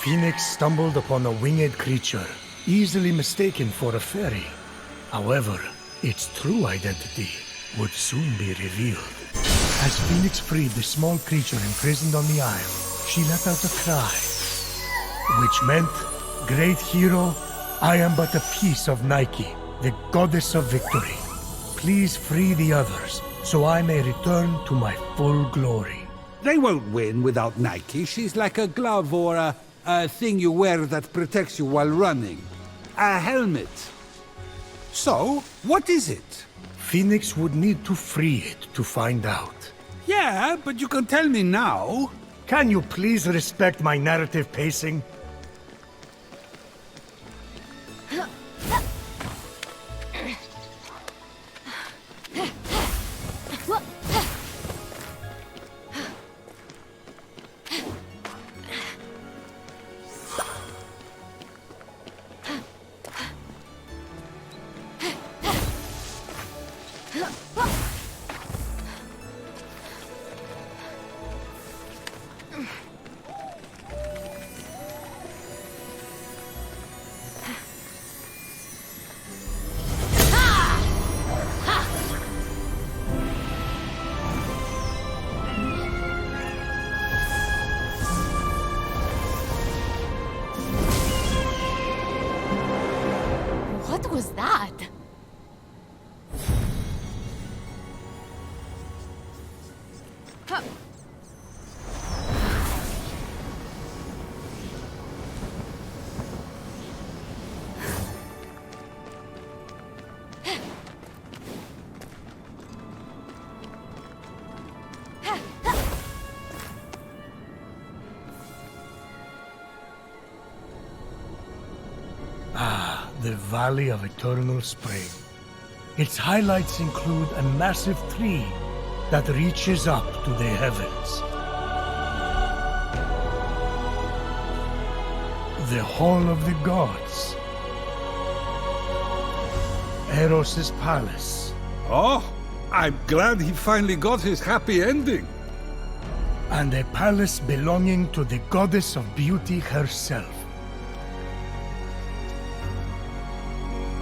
Phoenix stumbled upon a winged creature, easily mistaken for a fairy. However, its true identity would soon be revealed. As Phoenix freed the small creature imprisoned on the isle, she let out a cry, which meant, "Great hero, I am but a piece of Nike, the goddess of victory. Please free the others, so I may return to my full glory." They won't win without Nike. She's like a glove or a thing you wear that protects you while running. A helmet. So, what is it? Phoenix would need to free it to find out. Yeah, but you can tell me now. Can you please respect my narrative pacing? What was that? The Valley of Eternal Spring. Its highlights include a massive tree that reaches up to the heavens. The Hall of the Gods. Eros' palace. Oh, I'm glad he finally got his happy ending. And a palace belonging to the goddess of beauty herself.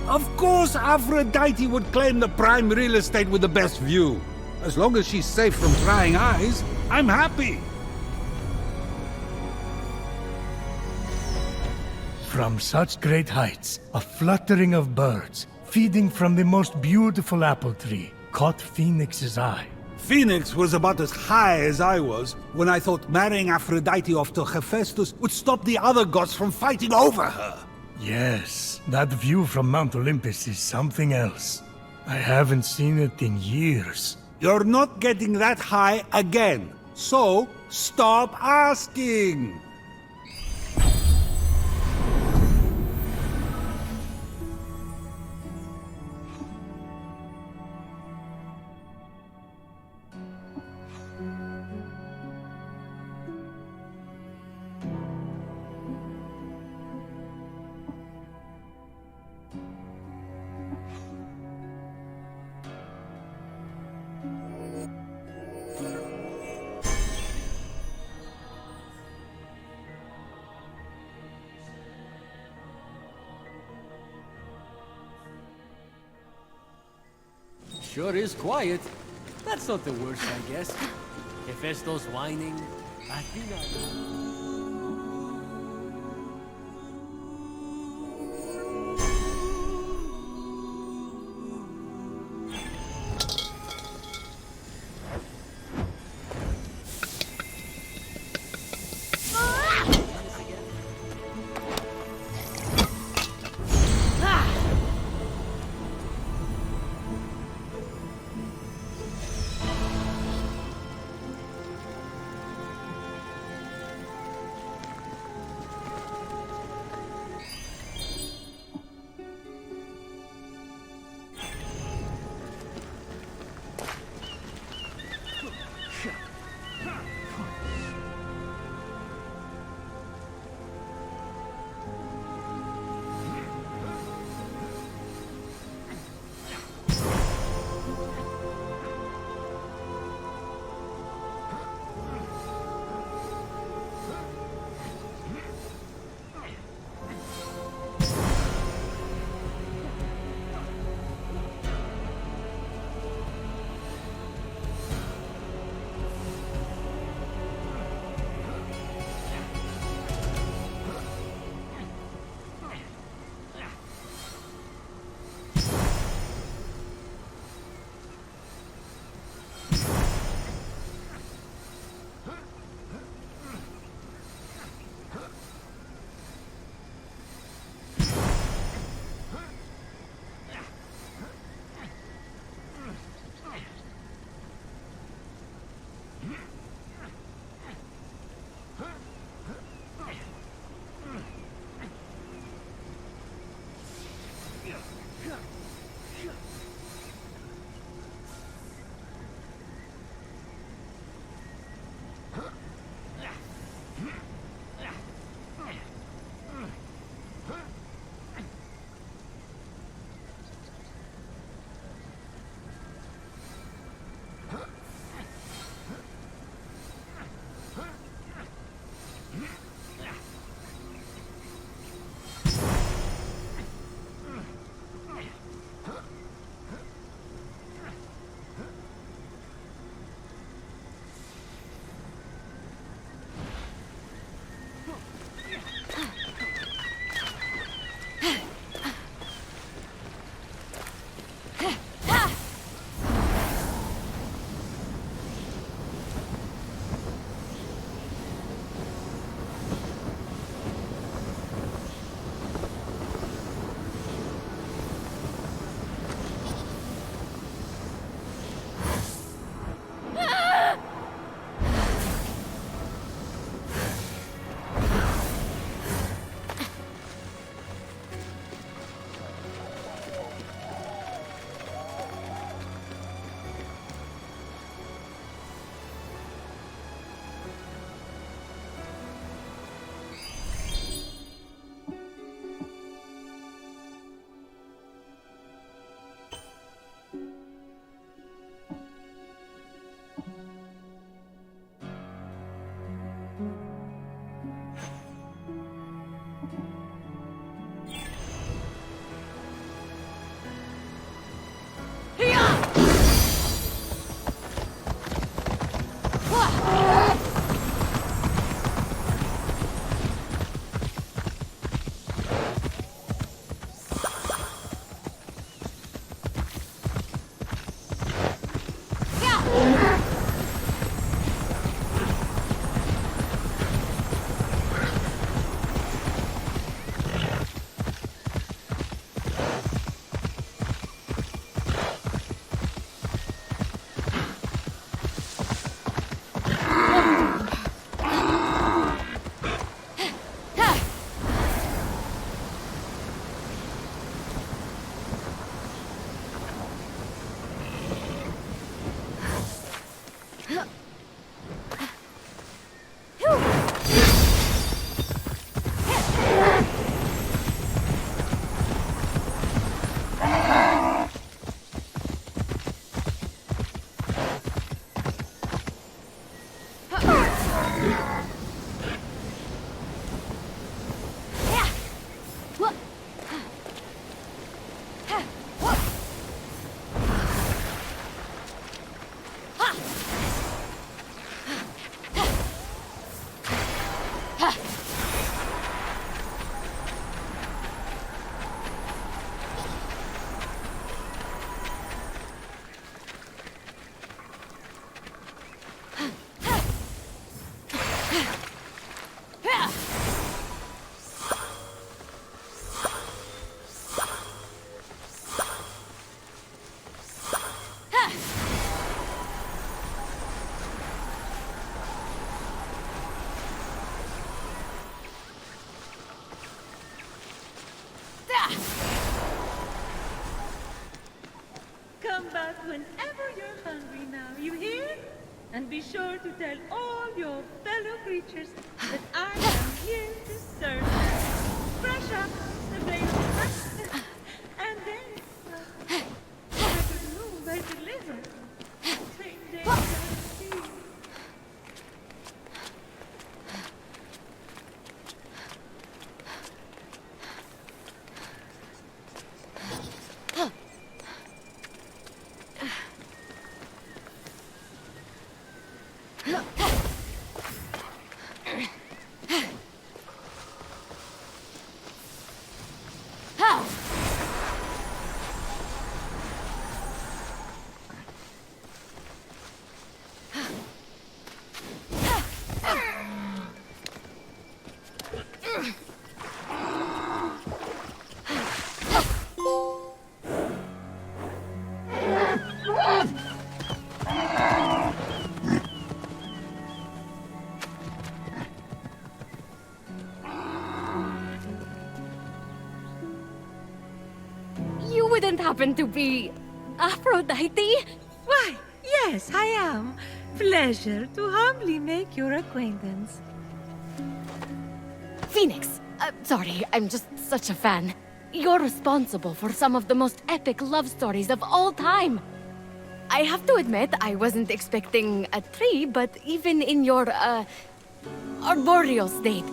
Of course, Aphrodite would claim the prime real estate with the best view. As long as she's safe from prying eyes, I'm happy. From such great heights, a fluttering of birds, feeding from the most beautiful apple tree, caught Phoenix's eye. Phoenix was about as high as I was when I thought marrying Aphrodite off to Hephaestus would stop the other gods from fighting over her. Yes, that view from Mount Olympus is something else. I haven't seen it in years. You're not getting that high again, so stop asking! Sure is quiet. That's not the worst, I guess. Hephaestus whining, Athena... And be sure to tell all your fellow creatures that I am here to serve them. Fresh up available. And then, I could move, I deliver. Same day, guarantee. You wouldn't happen to be Aphrodite? Why, yes, I am. Pleasure to humbly make your acquaintance. Phoenix. Sorry, I'm just such a fan. You're responsible for some of the most epic love stories of all time. I have to admit, I wasn't expecting a tree, but even in your, arboreal state,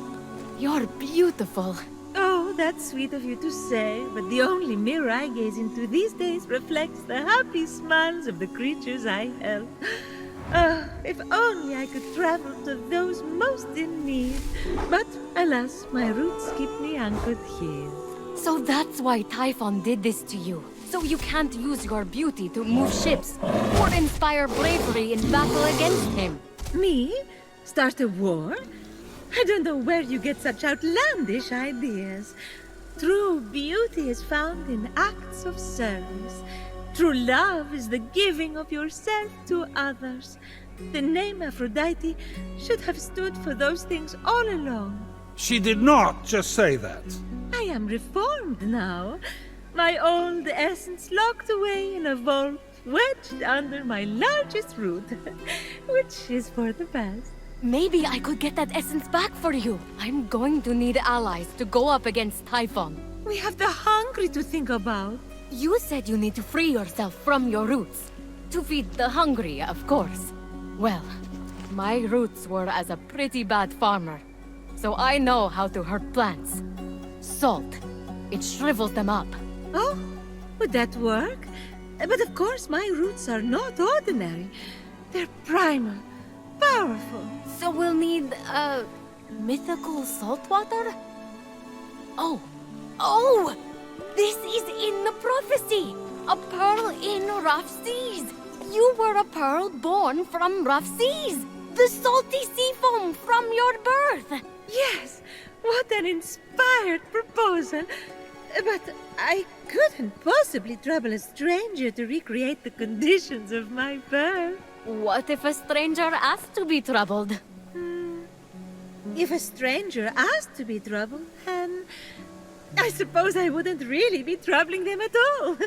you're beautiful. Oh, that's sweet of you to say, but the only mirror I gaze into these days reflects the happy smiles of the creatures I help. If only I could travel to those most in need. But alas, my roots keep me anchored here. So that's why Typhon did this to you. So you can't use your beauty to move ships or inspire bravery in battle against him. Me? Start a war? I don't know where you get such outlandish ideas. True beauty is found in acts of service. True love is the giving of yourself to others. The name Aphrodite should have stood for those things all along. She did not just say that. I am reformed now. My old essence locked away in a vault, wedged under my largest root, which is for the best. Maybe I could get that essence back for you. I'm going to need allies to go up against Typhon. We have the hungry to think about. You said you need to free yourself from your roots. To feed the hungry, of course. Well, my roots were as a pretty bad farmer. So I know how to hurt plants. Salt. It shrivels them up. Oh, would that work? But of course, my roots are not ordinary. They're primal, powerful. So we'll need, mythical salt water? Oh! This is in the prophecy! A pearl in rough seas! You were a pearl born from rough seas! The salty sea foam from your birth! Yes, what an inspired proposal. But I couldn't possibly trouble a stranger to recreate the conditions of my birth. What if a stranger asked to be troubled? If a stranger asked to be troubled, then I suppose I wouldn't really be troubling them at all.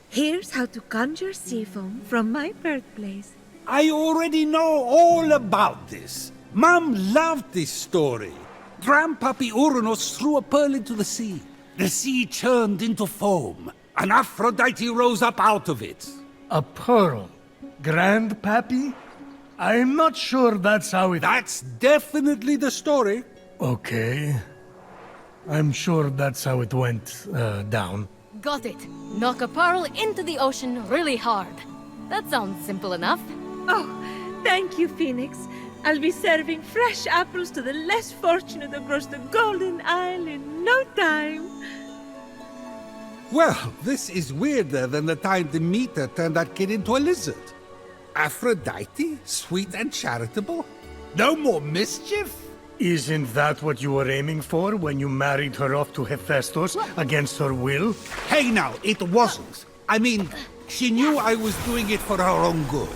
Here's how to conjure sea foam from my birthplace. I already know all about this. Mom loved this story. Grandpappy Uranus threw a pearl into the sea. The sea churned into foam, and Aphrodite rose up out of it. A pearl? Grandpappy? I'm not sure that's how it... That's definitely the story. Okay. I'm sure that's how it went, down. Got it. Knock a pearl into the ocean really hard. That sounds simple enough. Oh, thank you, Phoenix. I'll be serving fresh apples to the less fortunate across the Golden Isle in no time. Well, this is weirder than the time Demeter turned that kid into a lizard. Aphrodite? Sweet and charitable? No more mischief? Isn't that what you were aiming for when you married her off to Hephaestus against her will? Hey now, it wasn't. I mean, she knew I was doing it for her own good.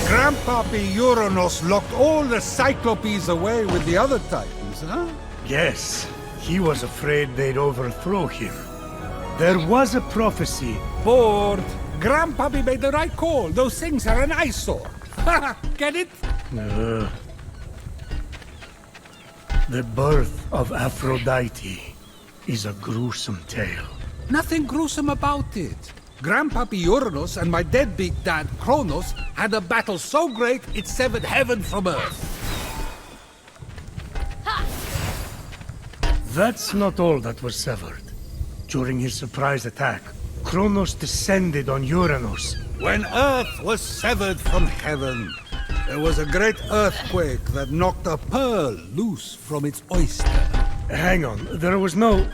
Grandpappy Uranus locked all the Cyclopes away with the other Titans, huh? Yes, he was afraid they'd overthrow him. There was a prophecy. Bored. Grandpappy made the right call. Those things are an eyesore. Get it? The birth of Aphrodite is a gruesome tale. Nothing gruesome about it. Grandpappy Uranus and my deadbeat dad Kronos had a battle so great it severed heaven from earth. That's not all that was severed. During his surprise attack, Kronos descended on Uranus. When earth was severed from heaven, there was a great earthquake that knocked a pearl loose from its oyster. Hang on, there was no...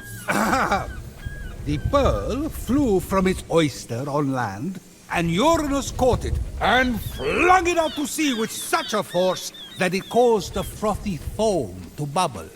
The pearl flew from its oyster on land, and Uranus caught it and flung it out to sea with such a force that it caused the frothy foam to bubble.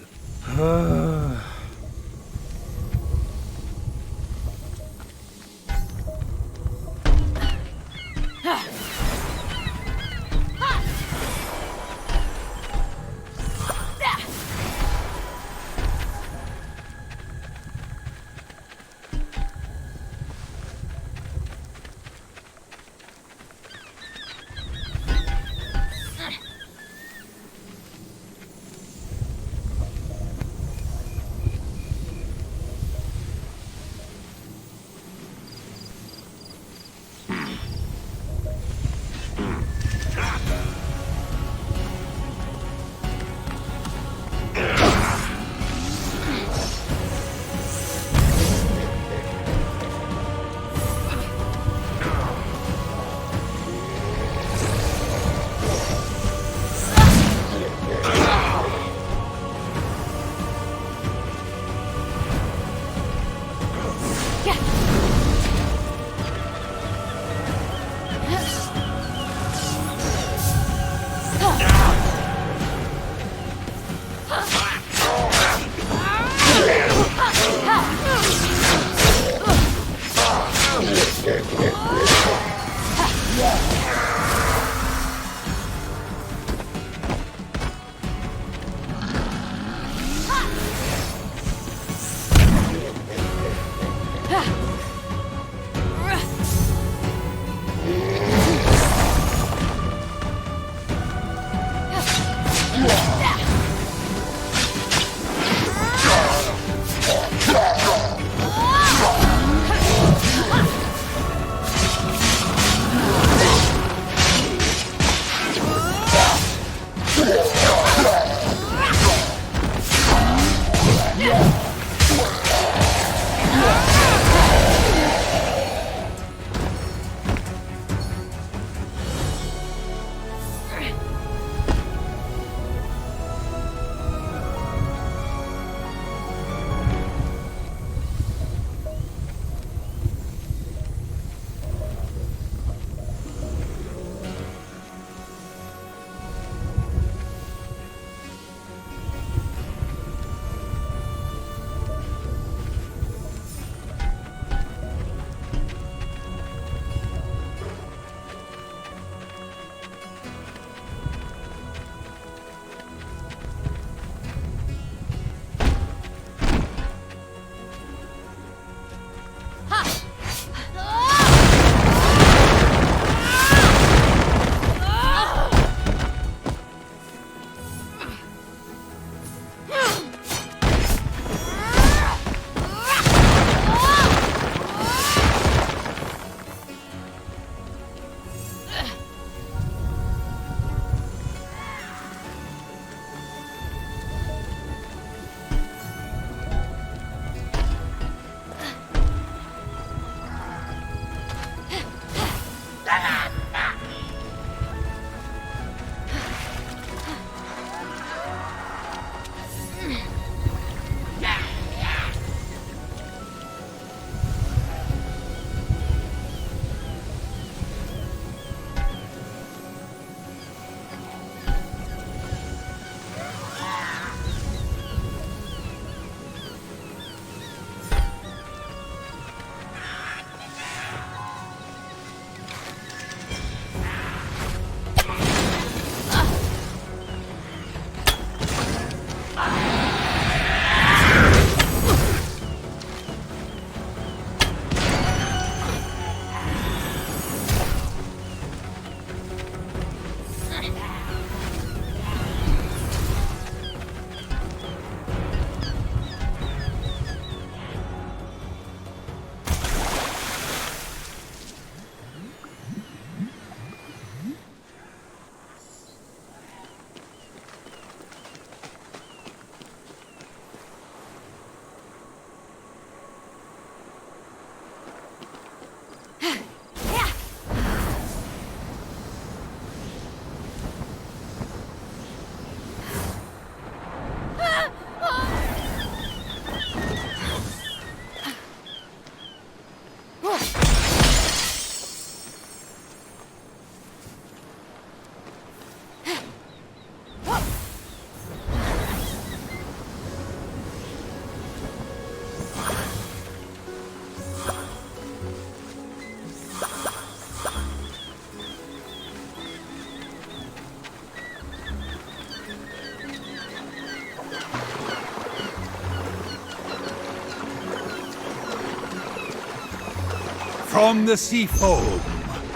From the sea foam,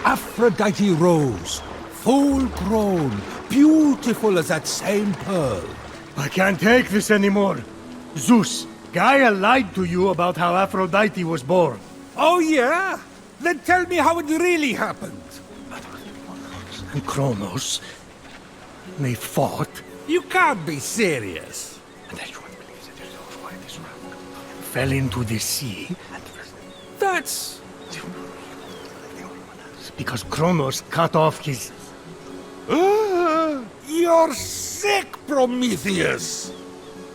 Aphrodite rose, full grown, beautiful as that same pearl. I can't take this anymore. Zeus, Gaia lied to you about how Aphrodite was born. Oh yeah? Then tell me how it really happened. And Kronos, they fought. You can't be serious. And fell into the sea. That's... Because Kronos cut off his... You're sick, Prometheus!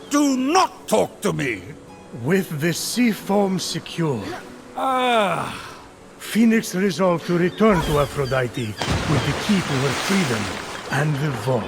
Do not talk to me! With the sea foam secure, Phoenix resolved to return to Aphrodite with the key to her freedom and the vault.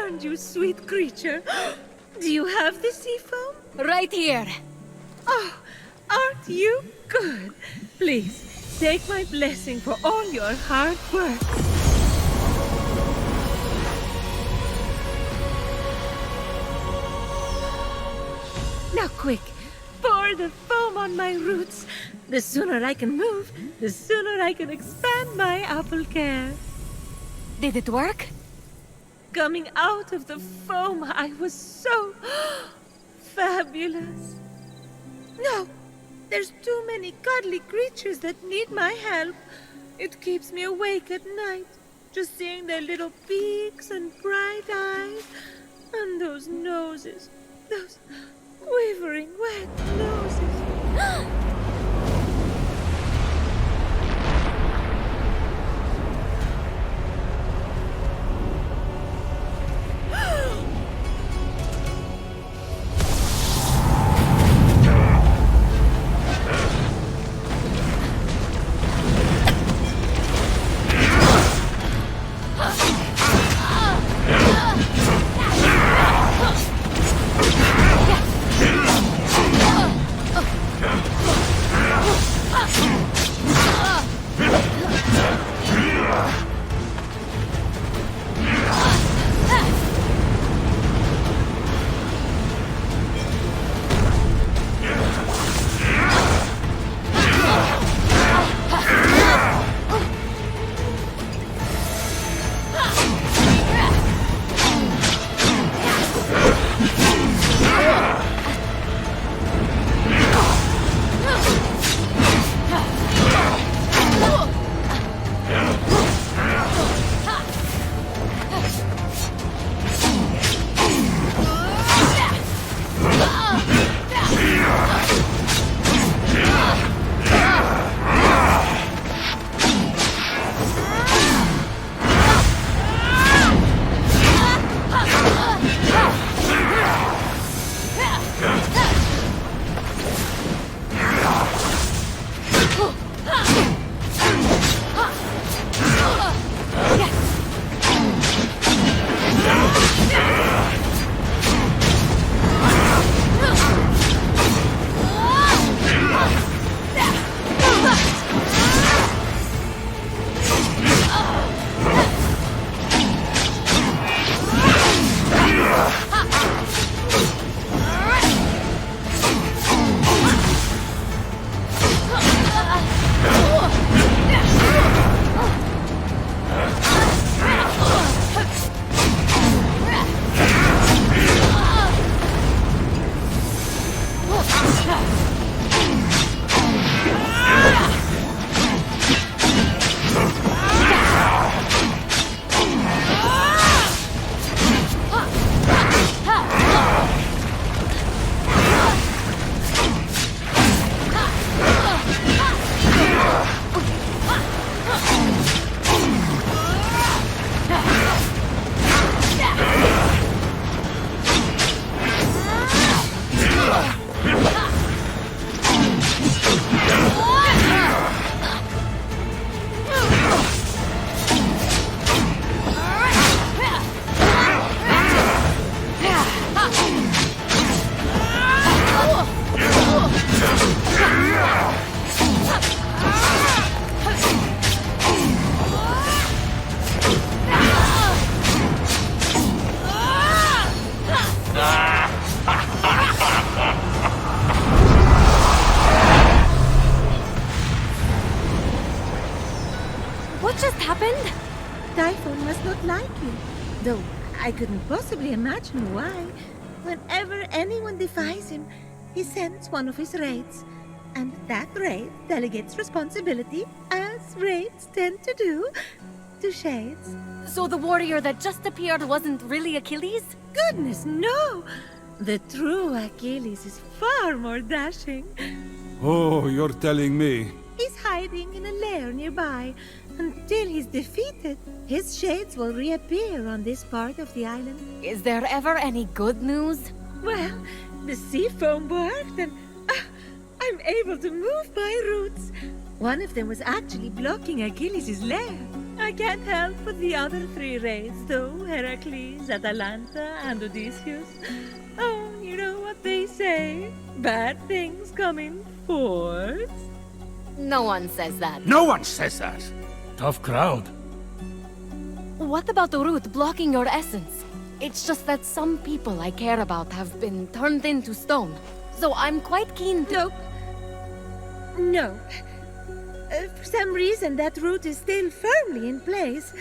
found you, sweet creature. Do you have the sea foam? Right here. Oh, aren't you good? Please, take my blessing for all your hard work. Now quick, pour the foam on my roots. The sooner I can move, the sooner I can expand my apple care. Did it work? Coming out of the foam, I was so fabulous. No, there's too many cuddly creatures that need my help. It keeps me awake at night, just seeing their little beaks and bright eyes, and those noses, those quivering wet noses. Typhoon must not like you. Though I couldn't possibly imagine why. Whenever anyone defies him, he sends one of his raids. And that raid delegates responsibility, as raids tend to do, to shades. So the warrior that just appeared wasn't really Achilles? Goodness, no! The true Achilles is far more dashing. Oh, you're telling me. He's hiding in a lair nearby. Until he's defeated, his shades will reappear on this part of the island. Is there ever any good news? Well, the sea foam worked and I'm able to move my roots. One of them was actually blocking Achilles' lair. I can't help but the other three rays, though, Heracles, Atalanta, and Odysseus. Oh, you know what they say? Bad things come in fours. No one says that. No one says that. Tough crowd. What about the root blocking your essence? It's just that some people I care about have been turned into stone. So I'm quite keen to... Nope. No. For some reason, that root is still firmly in place.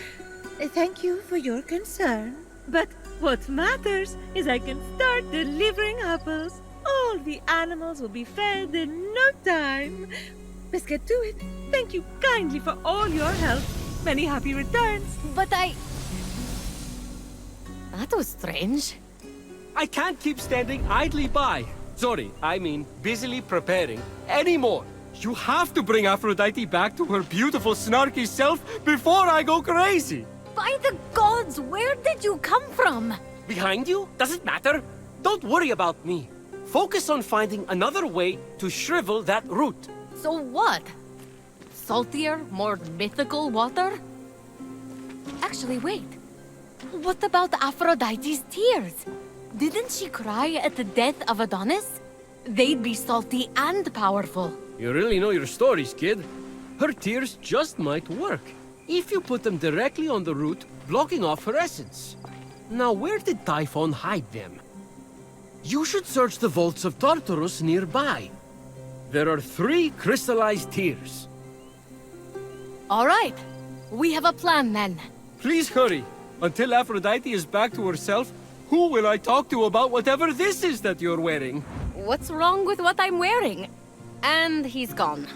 Thank you for your concern. But what matters is I can start delivering apples. All the animals will be fed in no time. Let's get to it. Thank you kindly for all your help. Many happy returns. But That was strange. I can't keep standing idly by. Sorry, I mean busily preparing anymore. You have to bring Aphrodite back to her beautiful, snarky self before I go crazy. By the gods, where did you come from? Behind you? Does it matter? Don't worry about me. Focus on finding another way to shrivel that root. So what? Saltier, more mythical water? Actually, wait. What about Aphrodite's tears? Didn't she cry at the death of Adonis? They'd be salty and powerful. You really know your stories, kid. Her tears just might work, if you put them directly on the root, blocking off her essence. Now, where did Typhon hide them? You should search the vaults of Tartarus nearby. There are 3 crystallized tears. All right. We have a plan then. Please hurry. Until Aphrodite is back to herself, who will I talk to about whatever this is that you're wearing? What's wrong with what I'm wearing? And he's gone.